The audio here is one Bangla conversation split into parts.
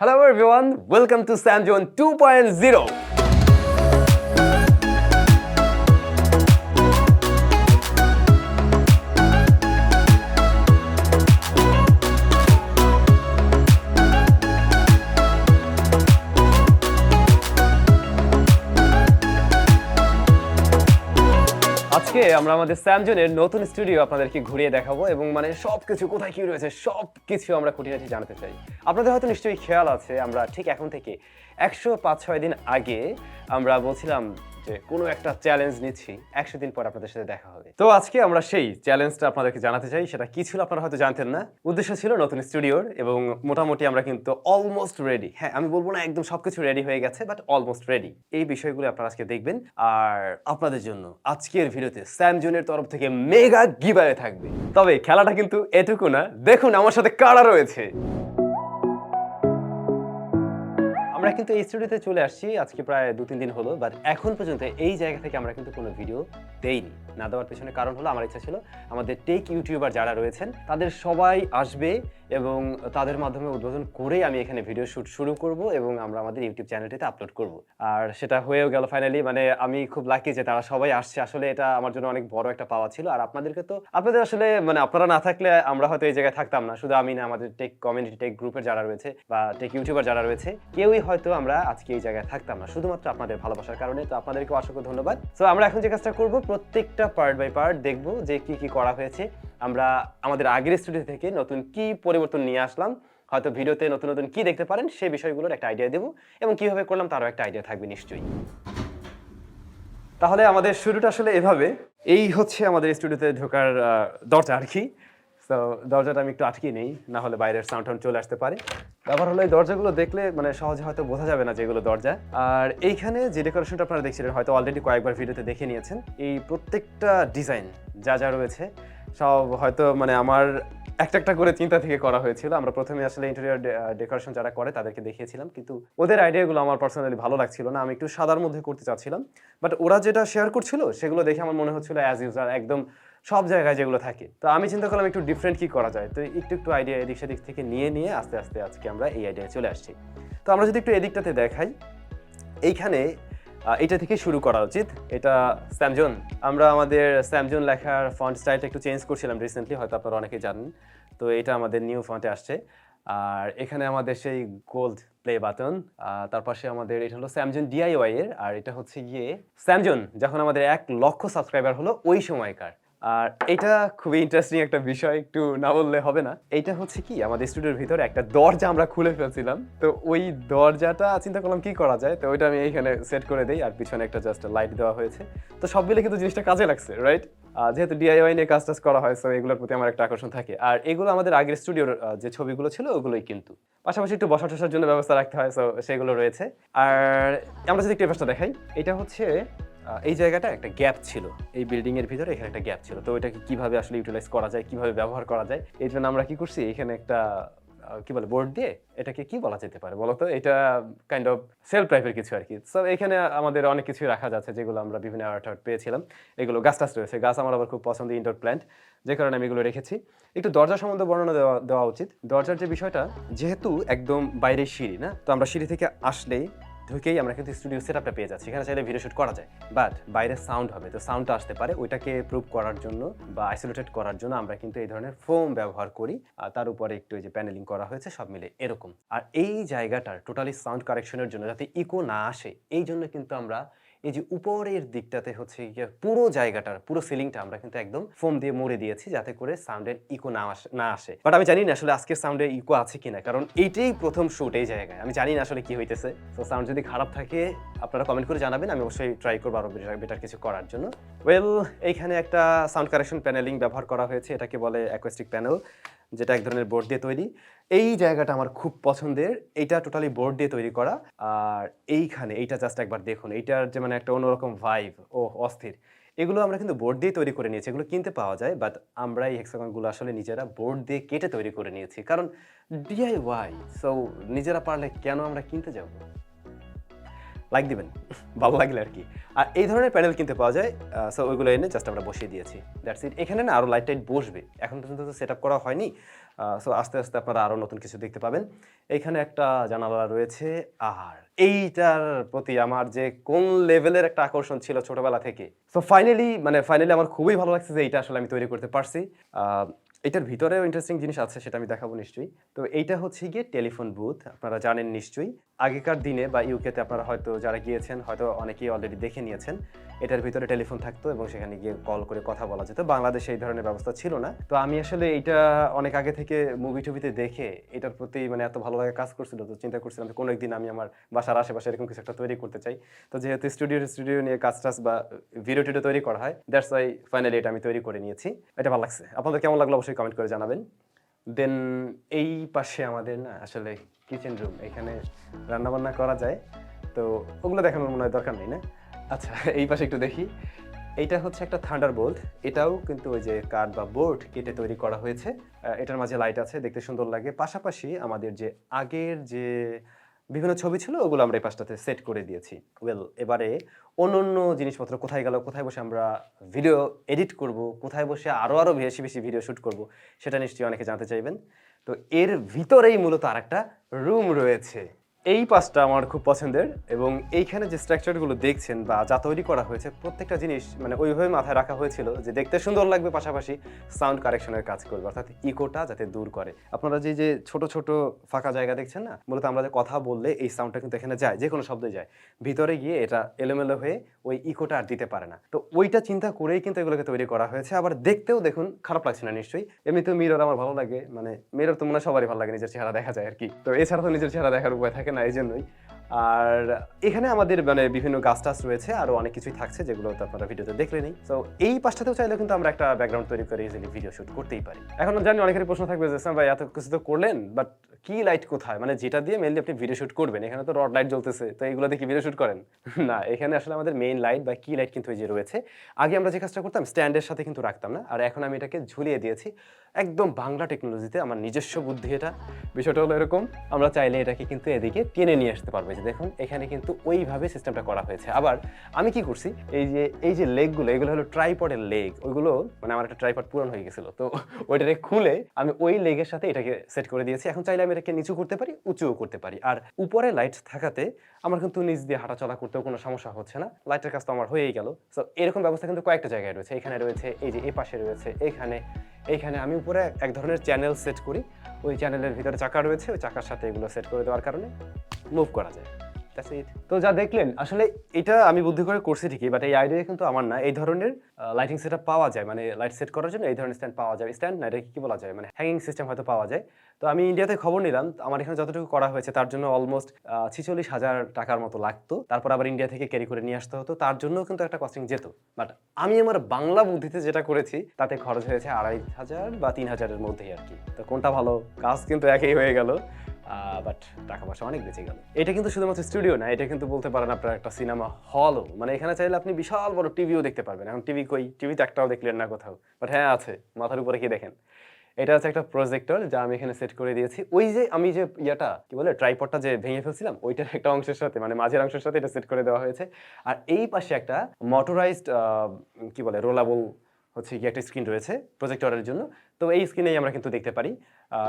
Hello everyone, welcome to Samzone 2.0. আজকে আমরা আমাদের স্যামজনের নতুন স্টুডিও আপনাদেরকে ঘুরিয়ে দেখাবো এবং মানে সবকিছু কোথায় কি রয়েছে সবকিছু আমরা খুঁটিনাটি জানতে চাই। আপনাদের হয়তো নিশ্চয়ই খেয়াল আছে আমরা ঠিক এখন থেকে 105-6 দিন আগে আমরা বলছিলাম যে কোনো একটা চ্যালেঞ্জ নিচ্ছি, 100 দিন পর আপনাদের সাথে দেখা হবে। তো আজকে আমরা সেই চ্যালেঞ্জটা আপনাদেরকে জানাতে চাই। সেটা কি ছিল আপনারা হয়তো জানতেন না। উদ্দেশ্য ছিল নতুন স্টুডিওর এবং মোটামুটি আমরা কিন্তু অলমোস্ট রেডি। হ্যাঁ, আমি বলবো না একদম সবকিছু রেডি হয়ে গেছে, বাট অলমোস্ট রেডি। এই বিষয়গুলো আপনারা আজকে দেখবেন। আর আপনাদের জন্য আজকের ভিডিওতে স্যামজনের তরফ থেকে মেগা গিভঅ্যাওয়ে থাকবে। তবে খেলাটা কিন্তু এটুকু না, দেখুন আমার সাথে কারা রয়েছে। আমরা কিন্তু এই স্টুডিওতে চলে আসছি আজকে প্রায় 2-3 দিন হলো, বাট এখন পর্যন্ত এই জায়গা থেকে আমরা কিন্তু কোনো ভিডিও দেইনি। না দেওয়ার পেছনে কারণ হলো আমার ইচ্ছা ছিল আমাদের টেক ইউটিউবার যারা রয়েছেন তাদের সবাই আসবে এবং তাদের মাধ্যমে উদ্বোধন করেই আমি এখানে ভিডিও শুট শুরু করব এবং আমরা আমাদের ইউটিউব চ্যানেলটিতে আপলোড করব। আর সেটা হয়েও গেল ফাইনালি। মানে আমি খুব লাকি যে তারা সবাই আসছে। আসলে এটা আমার জন্য অনেক বড় একটা পাওয়া ছিল। আর আপনাদের আসলে মানে আপনারা না থাকলে আমরা হয়তো এই জায়গায় থাকতাম না। শুধু আমি না, আমাদের টেক কমিউনিটি, টেক গ্রুপের যারা রয়েছে বা টেক ইউটিউবার যারা রয়েছে, কেউই হয়তো আমরা আজকে এই জায়গায় থাকতাম না, শুধুমাত্র আপনাদের ভালোবাসার কারণে। তো আপনাদেরকে অসংখ্য ধন্যবাদ। সো আমরা এখন যে কাজটা করব, প্রত্যেকটা পার্ট বাই পার্ট দেখব যে কি কি করা হয়েছে। আমরা আমাদের আগের স্টুডিও থেকে নতুন কি পরিবর্তন নিয়ে আসলাম, হয়তো ভিডিওতে নতুন নতুন কি দেখতে পারেন সেই বিষয়গুলোর একটা আইডিয়া দেব এবং কিভাবে করলাম তারও একটা আইডিয়া থাকবে নিশ্চয়ই। তাহলে আমাদের শুরুটা আসলে এভাবে। এই হচ্ছে আমাদের স্টুডিওতে ঢোকার দরজা আর কি। সো দরজাটা আমি একটু আটকিয়ে নেই, না হলে বাইরের সাউন্ড চলে আসতে পারে। ব্যাপার হলো এই দরজাগুলো দেখলে মানে সহজে হয়তো বোঝা যাবে না যেগুলো দরজা। আর এইখানে যে ডেকোরেশনটা আপনারা দেখছিলেন হয়তো অলরেডি কয়েকবার ভিডিওতে দেখে নিয়েছেন। এই প্রত্যেকটা ডিজাইন যা যা রয়েছে সব হয়তো মানে আমার একটা একটা করে চিন্তা থেকে করা হয়েছিল। আমরা প্রথমে আসলে ইন্টেরিয়র ডেকোরেশন যারা করে তাদেরকে দেখিয়েছিলাম, কিন্তু ওদের আইডিয়াগুলো আমার পার্সোনালি ভালো লাগছিল না। আমি একটু সাদার মধ্যে করতে চাচ্ছিলাম, বাট ওরা যেটা শেয়ার করছিল সেগুলো দেখে আমার মনে হচ্ছিল অ্যাজ ইউজুয়াল একদম সব জায়গায় যেগুলো থাকে। তো আমি চিন্তা করলাম একটু ডিফারেন্ট কি করা যায়। তো একটু আইডিয়া এদিক সেদিক থেকে নিয়ে আস্তে আস্তে আজকে আমরা এই আইডিয়ায় চলে আসছি। তো আমরা যদি একটু এদিকটাতে দেখাই, এইখানে এটা থেকে শুরু করা উচিত। এটা স্যামজন। আমরা আমাদের স্যামজন লেখার ফন্ট স্টাইলটা একটু চেঞ্জ করছিলাম রিসেন্টলি, হয়তো আপনারা অনেকেই জানেন। তো এটা আমাদের নিউ ফন্টে আসছে। আর এখানে আমাদের সেই গোল্ড প্লে বাটন, তার পাশে আমাদের এটা হলো স্যামজন ডিআইওয়াই এর, আর এটা হচ্ছে গিয়ে স্যামজন যখন আমাদের 1 লক্ষ সাবস্ক্রাইবার হলো ওই সময়কার। আর এটা খুবই ইন্টারেস্টিং একটা বিষয়, একটু না বললে হবে না। এইটা হচ্ছে কি আমাদের স্টুডিওর ভিতরে একটা দরজা আমরা খুলে ফেলছিলাম। তো ওই দরজাটা চিন্তা করলাম কি করা যায়। তো ওইটা আমি এইখানে সেট করে দেই, আর পিছনে একটা জাস্ট লাইট দেওয়া হয়েছে। তো সব মিলে কিন্তু জিনিসটা কাজে লাগছে, রাইট? যেহেতু ডিআইওয়াই নিয়ে কাজ করা হয়, সো এগুলোর প্রতি আমার একটা আকর্ষণ থাকে। আর এগুলো আমাদের আগের স্টুডিওর যে ছবিগুলো ছিল ওগুলোই কিন্তু। পাশাপাশি একটু বসা টসার জন্য ব্যবস্থা রাখতে হয়, সো সেগুলো রয়েছে। আর আমরা যদি একটু পাশটা দেখাই, এটা হচ্ছে এই জায়গাটা একটা গ্যাপ ছিল, এই বিল্ডিং এর ভিতরে এখানে একটা গ্যাপ ছিল। তো ওইটাকে কিভাবে আসলে ইউটিলাইজ করা যায়, কিভাবে ব্যবহার করা যায়, এই জন্য আমরা কি করছি, এখানে একটা কি বলে বোর্ড দিয়ে, এটাকে কি বলা যেতে পারে বলতো, এটা কাইন্ড অফ সেলফ টাইপের কিছু আর কি। সো এখানে আমাদের অনেক কিছু রাখা যাচ্ছে যেগুলো আমরা বিভিন্ন আর্ট পেয়েছিলাম। এগুলো গাছ টাছ রয়েছে, গাছ আমার আবার খুব পছন্দ, ইনডোর প্ল্যান্ট, যে কারণে আমি এগুলো রেখেছি। একটু দরজা সম্বন্ধে বর্ণনা দেওয়া উচিত। দরজার যে বিষয়টা, যেহেতু একদম বাইরের সিঁড়ি না, তো আমরা সিঁড়ি থেকে আসলেই ঢুকেই আমরা কিন্তু স্টুডিও সেটআপটা পেয়ে যাচ্ছি। এখানে চাইলে ভিডিও শুট করা যায়, বাট বাইরে সাউন্ড হবে, তো সাউন্ডটা আসতে পারে। ওইটাকে প্রুভ করার জন্য বা আইসোলেটেড করার জন্য আমরা কিন্তু এই ধরনের ফোম ব্যবহার করি। আর তার উপরে একটু এই যে প্যানেলিং করা হয়েছে, সব মিলে এরকম। আর এই জায়গাটার টোটালি সাউন্ড কারেকশনের জন্য যাতে ইকো না আসে, এই জন্য কিন্তু আমরা এই যে উপরের দিকটাতে হচ্ছে গিয়ে পুরো জায়গাটার পুরো সিলিংটা আমরা কিন্তু একদম ফোম দিয়ে মুড়ে দিয়েছি, যাতে করে সাউন্ডের ইকো না আসে। বাট আমি জানি না আসলে আজকের সাউন্ডের ইকো আছে কিনা, কারণ এইটাই প্রথম শুট এই জায়গায়। আমি জানি না আসলে কি হইতেছে। তো সাউন্ড যদি খারাপ থাকে আপনারা কমেন্ট করে জানাবেন, আমি অবশ্যই ট্রাই করবো আরো বেটার কিছু করার জন্য। ওয়েল, এইখানে একটা সাউন্ড কারেকশন প্যানেলিং ব্যবহার করা হয়েছে, এটাকে বলে অ্যাকোস্টিক প্যানেল, যেটা এক ধরনের বোর্ড দিয়ে তৈরি। এই জায়গাটা আমার খুব পছন্দের, এইটা টোটালি বোর্ড দিয়ে তৈরি করা। আর এইখানে এইটা জাস্ট একবার দেখুন, এইটার যে মানে একটা অন্যরকম ভাইব, ও অস্থির। এগুলো আমরা কিন্তু বোর্ড দিয়ে তৈরি করে নিয়েছি, এগুলো কিনতে পাওয়া যায়, বাট আমরা এই হেক্সাগনগুলো আসলে নিজেরা বোর্ড দিয়ে কেটে তৈরি করে নিয়েছি, কারণ ডিআইওয়াই। সো নিজেরা পারলে কেন আমরা কিনতে যাব। লাইক দিবেন ভালো লাগলে আর কি। আর এই ধরনের প্যানেল কিনতে পাওয়া যায়, সো ওইগুলো এনে জাস্ট আমরা বসিয়ে দিয়েছি, দ্যাটস ইট। এখানে না আরও লাইট টাইট বসবে, এখন পর্যন্ত তো সেট আপ করা হয়নি, সো আস্তে আস্তে আপনারা আরও নতুন কিছু দেখতে পাবেন। এখানে একটা জানালা রয়েছে, আর এইটার প্রতি আমার যে কোন লেভেলের একটা আকর্ষণ ছিল ছোটবেলা থেকে। সো ফাইনালি আমার খুবই ভালো লাগছে যে এইটা আসলে আমি তৈরি করতে পারছি। এটার ভিতরেও ইন্টারেস্টিং জিনিস আছে, সেটা আমি দেখাবো নিশ্চয়ই। তো এইটা হচ্ছে গিয়ে টেলিফোন বুথ, আপনারা জানেন নিশ্চয়ই। আগেকার দিনে বা ইউকেতে আপনারা হয়তো যারা গিয়েছেন হয়তো অনেকেই অলরেডি দেখে নিয়েছেন, এটার ভিতরে টেলিফোন থাকতো এবং সেখানে গিয়ে কল করে কথা বলা যেত। বাংলাদেশে এই ধরনের ব্যবস্থা ছিল না। তো আমি আসলে এইটা অনেক আগে থেকে মুভি টুভিতে দেখে এটার প্রতি মানে এত ভালো লাগে কাজ করছিল, তো চিন্তা করছিলাম যে কোনো একদিন আমি আমার বাসার আশেপাশে এরকম কিছু একটা তৈরি করতে চাই। তো যেহেতু স্টুডিও নিয়ে কাজ টাজ বা ভিডিও টিডিও তৈরি করা হয়, দ্যাটস ওয়াই ফাইনালি এটা আমি তৈরি করে নিয়েছি। এটা ভালো লাগছে, আপনাদের কেমন লাগলো অবশ্যই কমেন্ট করে জানাবেন। দেন এই পাশে আমাদের না আসলে কিচেন রুম, এখানে রান্নাবান্না করা যায়, তো ওগুলো দেখানোর মনে হয় দরকার নেই না। আচ্ছা এই পাশে একটু দেখি, এইটা হচ্ছে একটা থান্ডারবোল্ট, এটাও কিন্তু ওই যে কাঠ বা বোর্ড কেটে তৈরি করা হয়েছে। এটার মাঝে লাইট আছে, দেখতে সুন্দর লাগে। পাশাপাশি আমাদের যে আগের যে বিভিন্ন ছবি ছিল ওগুলো আমরা এই পাশটাতে সেট করে দিয়েছি। এবারে অন্য জিনিসপত্র কোথায় গেল, কোথায় বসে আমরা ভিডিও এডিট করব, কোথায় বসে আরও বেশি বেশি ভিডিও শ্যুট করব, সেটা নিশ্চয়ই অনেকে জানতে চাইবেন। তো এর ভিতরেই মূলত আরেকটা রুম রয়েছে। এই পাশটা আমার খুব পছন্দের, এবং এইখানে যে স্ট্রাকচারগুলো দেখছেন বা যা তৈরি করা হয়েছে প্রত্যেকটা জিনিস মানে ওইভাবে মাথায় রাখা হয়েছিল যে দেখতে সুন্দর লাগবে, পাশাপাশি সাউন্ড কারেকশনের কাজ করবে, অর্থাৎ ইকোটা যাতে দূর করে। আপনারা যে ছোট ছোট ফাঁকা জায়গা দেখছেন না, মূলত আমরা যে কথা বললে এই সাউন্ডটা কিন্তু এখানে যায়, যে কোনো শব্দে যায়, ভিতরে গিয়ে এটা এলোমেলো হয়ে ওই ইকোটা আর দিতে পারে না। তো ওইটা চিন্তা করেই কিন্তু এগুলোকে তৈরি করা হয়েছে। আবার দেখতেও দেখুন খারাপ লাগছে না নিশ্চয়ই। এমনিতেও মিরর আমার ভালো লাগে, মানে মিরর তো মনে হয় সবারই ভালো লাগে, নিজের চেহারা দেখা যায় আর কি। তো এছাড়া তো নিজের চেহারা দেখার উপায় থাকে না, এই জন্যই। আর এখানে আমাদের মানে বিভিন্ন গাছ টাছ রয়েছে, আরো অনেক কিছুই থাকছে যেগুলো তো আপনারা ভিডিওতে দেখলেনি। তো এই পাশটাতেও চাইলে কিন্তু আমরা একটা ব্যাকগ্রাউন্ড তৈরি করে ইজিলি ভিডিও শুট করতেই পারি। এখন জানি অনেকেরই প্রশ্ন থাকবে যে ভাই এত কিছু তো করলেন, বাট কি লাইট কোথায়, মানে যেটা দিয়ে মেইনলি আপনি ভিডিও শুট করবেন, এখানে তো রড লাইট জ্বলতেছে, তো এইগুলো দিয়ে কি ভিডিও শুট করেন? না, এখানে আসলে আমাদের মেইন লাইট বা কি লাইট কিন্তু এই যে রয়েছে। আগে আমরা যে কাজটা করতাম স্ট্যান্ডের সাথে কিন্তু রাখতাম না, আর এখন আমি এটাকে ঝুলিয়ে দিয়েছি একদম বাংলা টেকনোলজিতে, আমার নিজস্ব বুদ্ধি এটা। বিষয়টা হলো এরকম, আমরা চাইলে এটাকে কিন্তু এদিকে টেনে নিয়ে আসতে পারবো। যে দেখুন এখানে কিন্তু ওইভাবে সিস্টেমটা করা হয়েছে। আবার আমি কি করছি, এই যে লেগগুলো, এগুলো হলো ট্রাইপডের লেগ, ওইগুলো মানে আমার একটা ট্রাইপড পুরনো হয়ে গেছিল, তো ওইটাকে খুলে আমি ওই লেগের সাথে এটাকে সেট করে দিয়েছি। এখন চাইলে আমি এটাকে নিচু করতে পারি, উঁচুও করতে পারি। আর উপরে লাইট থাকাতে আমার কিন্তু নিচ দিয়ে হাঁটাচলা করতেও কোনো সমস্যা হচ্ছে না, লাইটের কাজ তো আমার হয়েই গেল। সো এরকম ব্যবস্থা কিন্তু কয়েকটা জায়গায় রয়েছে, এখানে রয়েছে, এই যে এই পাশে রয়েছে, এইখানে আমি উপরে এক ধরনের চ্যানেল সেট করি, ওই চ্যানেলের ভিতরে চাকা রয়েছে, ওই চাকার সাথে এগুলো সেট করে দেওয়ার কারণে মুভ করা যায়। তো যা দেখলেন আসলে এটা আমি বুদ্ধি করে করছি ঠিকই, বাট এই আইডিয়া কিন্তু আমার না। এই ধরনের লাইটিং সেটআপ পাওয়া যায়, মানে লাইট সেট করার জন্য এই ধরনের স্ট্যান্ড পাওয়া যায়, স্ট্যান্ড না এটাকে কি বলা যায়, মানে হ্যাঙ্গিং সিস্টেম হয়তো পাওয়া যায়। তো আমি ইন্ডিয়াতে খবর নিলাম, আমার এখানে যতটুকু করা হয়েছে তার জন্য অলমোস্ট 46,000 টাকার মতো লাগতো। তারপর আবার ইন্ডিয়া থেকে ক্যারি করে নিয়ে আসতে হতো, তার জন্য কিন্তু একটা কস্টিং যেত। বাট আমি আমার বাংলা বুদ্ধিতে যেটা করেছি তাতে খরচ হয়েছে 2,500 বা 3,000-এর মধ্যেই আর কি। তো কোনটা ভালো, কাজ কিন্তু একই হয়ে গেল, বাট টাকা পয়সা অনেক বেঁচে গেল। এটা কিন্তু শুধুমাত্র স্টুডিও না, এটা কিন্তু বলতে পারেন আপনার একটা সিনেমা হলও, মানে এখানে চাইলে আপনি বিশাল বড় টিভিও দেখতে পারবেন। এখন টিভি কই, টিভিতে একটাও দেখলেন না কোথাও, বাট হ্যাঁ আছে, মাথার উপরে কি দেখেন, এটা হচ্ছে একটা প্রজেক্টর যা আমি এখানে সেট করে দিয়েছি। ওই যে আমি যে ইয়াটা কি বলে ট্রাইপডটা যে ভেঙে ফেলছিলাম, ওইটার একটা অংশের সাথে মানে মাঝের অংশের সাথে এটা সেট করে দেওয়া হয়েছে। আর এই পাশে একটা মোটরাইজড কি বলে রোলাবল হচ্ছে কি একটা স্ক্রিন রয়েছে প্রজেক্টরের জন্য। তো এই স্ক্রিনেই আমরা কিন্তু দেখতে পারি,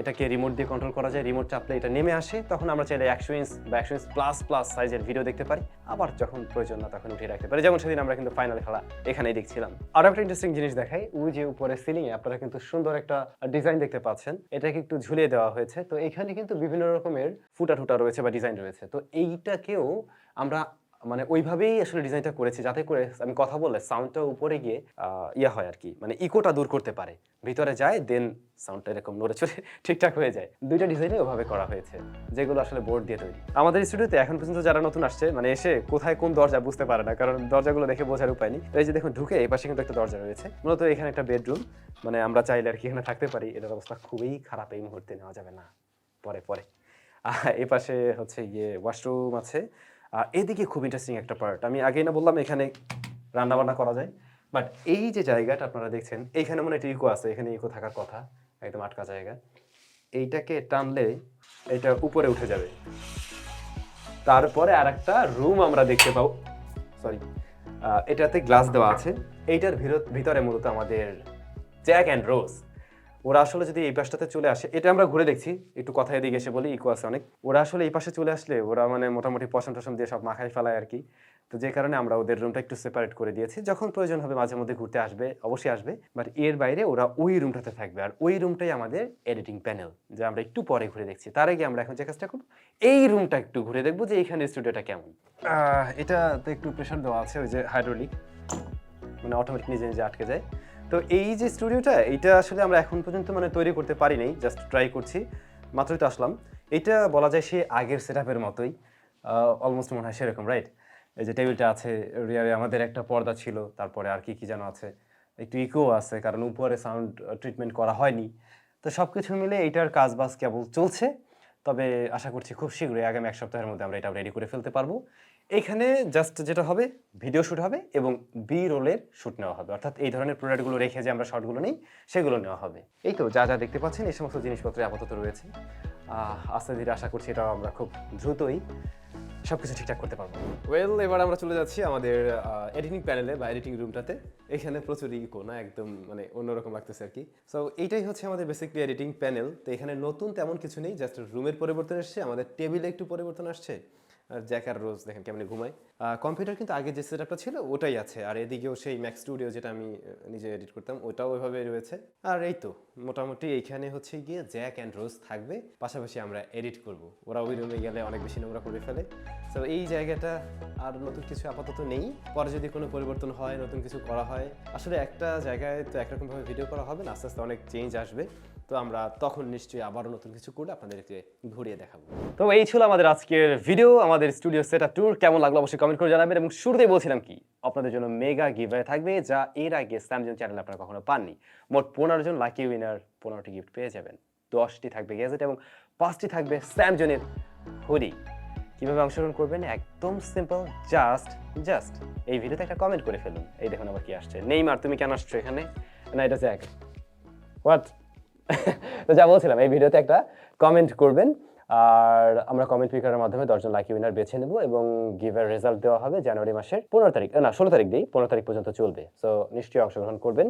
এটাকে রিমোট দিয়ে কন্ট্রোল করা যায়, রিমোট চাপলে এটা নেমে আসে, তখন আমরা চাইলে 100 ইঞ্চ বা 100 ইঞ্চ প্লাস সাইজের ভিডিও দেখতে পারি, আবার যখন প্রয়োজন না তখন উঠিয়ে রাখতে পারি, যেমন সেদিন আমরা কিন্তু ফাইনাল খেলা এখানেই দেখছিলাম। আরো একটা ইন্টারেস্টিং জিনিস দেখাই, ওই যে উপরে সিলিং এ আপনারা কিন্তু সুন্দর একটা ডিজাইন দেখতে পাচ্ছেন, এটাকে একটু ঝুলিয়ে দেওয়া হয়েছে। তো এখানে কিন্তু বিভিন্ন রকমের ফুটা রয়েছে বা ডিজাইন রয়েছে। তো এইটাকেও আমরা মানে ওইভাবেই আসলে ডিজাইনটা করেছি যাতে করে আমি কথা বললে সাউন্ডটা উপরে গিয়ে ইয়া হয় আর কি, মানে ইকোটা দূর করতে পারে, ভিতরে যায়, দেন সাউন্ডটা এরকম নড়ে চড়ে ঠিকঠাক হয়ে যায়। দুইটা ডিজাইনে ওভাবে করা হয়েছে, যেগুলো আসলে বোর্ড দিয়ে তৈরি। আমাদের স্টুডিওতে এখন পর্যন্ত যারা নতুন আসছে, মানে এসে কোথায় কোন দরজা বুঝতে পারে না, কারণ দরজাগুলো দেখে বোঝার উপায় নেই। তো এই যে দেখুন ঢুকে এই পাশে কিন্তু একটা দরজা রয়েছে, মূলত এখানে একটা বেডরুম, মানে আমরা চাইলে আর কি এখানে থাকতে পারি। এটার অবস্থা খুবই খারাপ, এই মুহূর্তে নেওয়া যাবে না, পরে এই পাশে হচ্ছে গিয়ে ওয়াশরুম আছে। আর এদিকে খুব ইন্টারেস্টিং একটা পার্ট, আমি আগেই না বললাম এখানে রান্না বান্না করা যায়, বাট এই যে জায়গাটা আপনারা দেখছেন এইখানে মনে একটা ইকো আছে, এখানে ইকো থাকার কথা, একদম আটকা জায়গা। এইটাকে টানলে এটা উপরে উঠে যাবে, তারপরে আরেকটা রুম আমরা দেখতে পাবো, সরি এটাতে গ্লাস দেওয়া আছে। এইটার ভিতরে মূলত আমাদের জ্যাক অ্যান্ড রোজ, ওরা আসলে যদি এই পাশটাতে চলে আসে, এটা আমরা ঘুরে দেখছি, একটু কথা এদিকে এসে বলি, ইকো আছে অনেক। ওরা আসলে এই পাশে চলে আসলে ওরা মানে মোটামুটি পশম টসম দিয়ে সব মাখাই ফেলায় আর কি। তো যে কারণে আমরা ওদের রুমটা একটু সেপারেট করে দিয়েছি, যখন প্রয়োজন হবে মাঝে মধ্যে ঘুরতে আসবে, অবশ্যই আসবে, বাট এর বাইরে ওরা ওই রুমটাতে থাকবে। আর ওই রুমটাই আমাদের এডিটিং প্যানেল, যা আমরা একটু পরে ঘুরে দেখছি। তার আগে আমরা এখন যে কাজটা করবো, এই রুমটা একটু ঘুরে দেখবো যে এখানে স্টুডিওটা কেমন। এটাতে একটু প্রেশার দেওয়া আছে, ওই যে হাইড্রোলিক, মানে অটোমেটিক নিজে নিজে আটকে যায়। তো এই যে স্টুডিওটা, এইটা আসলে আমরা এখন পর্যন্ত মানে তৈরি করতে পারি নাই, জাস্ট ট্রাই করছি, মাত্রই তো আসলাম। এইটা বলা যায় সে আগের সেটআপের মতোই, অলমোস্ট মনে হয় সেরকম, রাইট? এই যে টেবিলটা আছে, রিয়ারে আমাদের একটা পর্দা ছিল, তারপরে আর কি কি যেন আছে, একটু ইকো আছে কারণ উপরে সাউন্ড ট্রিটমেন্ট করা হয়নি। তো সব কিছু মিলে এইটার কাজ বাজ কেবল চলছে, তবে আশা করছি খুব শীঘ্রই আগামী 1 সপ্তাহের মধ্যে আমরা এটা রেডি করে ফেলতে পারবো। এইখানে জাস্ট যেটা হবে, ভিডিও শ্যুট হবে এবং বি রোলের শ্যুট নেওয়া হবে, অর্থাৎ এই ধরনের প্রোডাক্টগুলো রেখে যে আমরা শর্টগুলো নিই সেগুলো নেওয়া হবে। এই তো যা যা দেখতে পাচ্ছেন এই সমস্ত জিনিসপত্র আপাতত রয়েছে। আস্তে ধীরে আশা করছি এটাও আমরা খুব দ্রুতই সবকিছু ঠিকঠাক করতে পারবো। ওয়েল, এবার আমরা চলে যাচ্ছি আমাদের এডিটিং প্যানেলে বা এডিটিং রুমটাতে। এখানে প্রচুর ইকো, না একদম মানে অন্যরকম লাগতেছে আর কি। সো এইটাই হচ্ছে আমাদের বেসিক্যালি এডিটিং প্যানেল। তো এখানে নতুন তেমন কিছু নেই, জাস্ট রুমের পরিবর্তন আসছে, আমাদের টেবিলে একটু পরিবর্তন আসছে, আর জ্যাক আর রোজ দেখেন কেমন ঘুমায়। কম্পিউটার কিন্তু আগে যে সেটআপটা ছিল ওটাই আছে, আর এদিকেও সেই ম্যাক্স স্টুডিও যেটা আমি নিজে এডিট করতাম ওটাও ওইভাবে রয়েছে। আর এই তো মোটামুটি এইখানে হচ্ছে গিয়ে জ্যাক অ্যান্ড রোজ থাকবে, পাশাপাশি আমরা এডিট করব। ওরা ওই রুমে গেলে অনেক বেশি নোংরা করে ফেলে। সো এই জায়গাটা আর নতুন কিছু আপাতত নেই, পরে যদি কোনো পরিবর্তন হয়, নতুন কিছু করা হয়, আসলে একটা জায়গায় তো একরকমভাবে ভিডিও করা হবে না, আস্তে আস্তে অনেক চেঞ্জ আসবে। তো আমরা তখন নিশ্চয়ই আবারও নতুন কিছু করলে আপনাদেরকে ঘুরিয়ে দেখাবো। তো এই ছিল আমাদের আজকের ভিডিও, আমাদের স্টুডিও সেটআপ ট্যুর। কেমন লাগলো অবশ্যই কমেন্ট করে জানাবেন। এবং শুরুতেই বলছিলাম কি, আপনাদের জন্য মেগা গিভঅ্যাওয়ে থাকবে, যা এর আগে স্যামজন চ্যানেলে আপনারা কখনো পাননি। মোট 15 জন লাকি উইনার 15টি গিফট পেয়ে যাবেন। 10টি থাকবে গ্যাজেট এবং 5টি থাকবে স্যামজনের হুডি। কিভাবে অংশগ্রহণ করবেন? একদম সিম্পল, জাস্ট এই ভিডিওতে একটা কমেন্ট করে ফেলুন। এই দেখুন আবার কি আসছে, নেইমার তুমি কেন আসছো এখানে? না, এটা জ্যাক। হোয়াট? তো যা বলছিলাম, এই ভিডিওতে একটা কমেন্ট করবেন, আর আমরা কমেন্ট পিকারের মাধ্যমে 10 জন লাকি উইনার বেছে নেব এবং গিভের রেজাল্ট দেওয়া হবে জানুয়ারি মাসের 15 তারিখ, না 16 তারিখ দিই, 15 তারিখ পর্যন্ত চলবে। সো নিশ্চয়ই অংশগ্রহণ করবেন,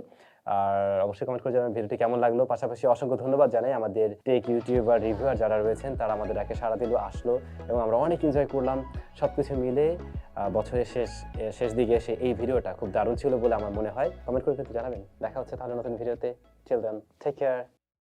আর অবশ্যই কমেন্ট করে জানাবেন ভিডিওটি কেমন লাগলো। পাশাপাশি অসংখ্য ধন্যবাদ জানাই আমাদের টেক ইউটিউবার রিভিউয়ার যারা রয়েছেন, তারা আমাদের ডাকে সাড়া দিল, আসলো এবং আমরা অনেক এনজয় করলাম। সব কিছু মিলে বছরের শেষ দিকে এসে এই ভিডিওটা খুব দারুণ ছিল বলে আমার মনে হয়। কমেন্ট করে কিন্তু জানাবেন। দেখা হচ্ছে তাহলে নতুন ভিডিওতে। Till then, take care.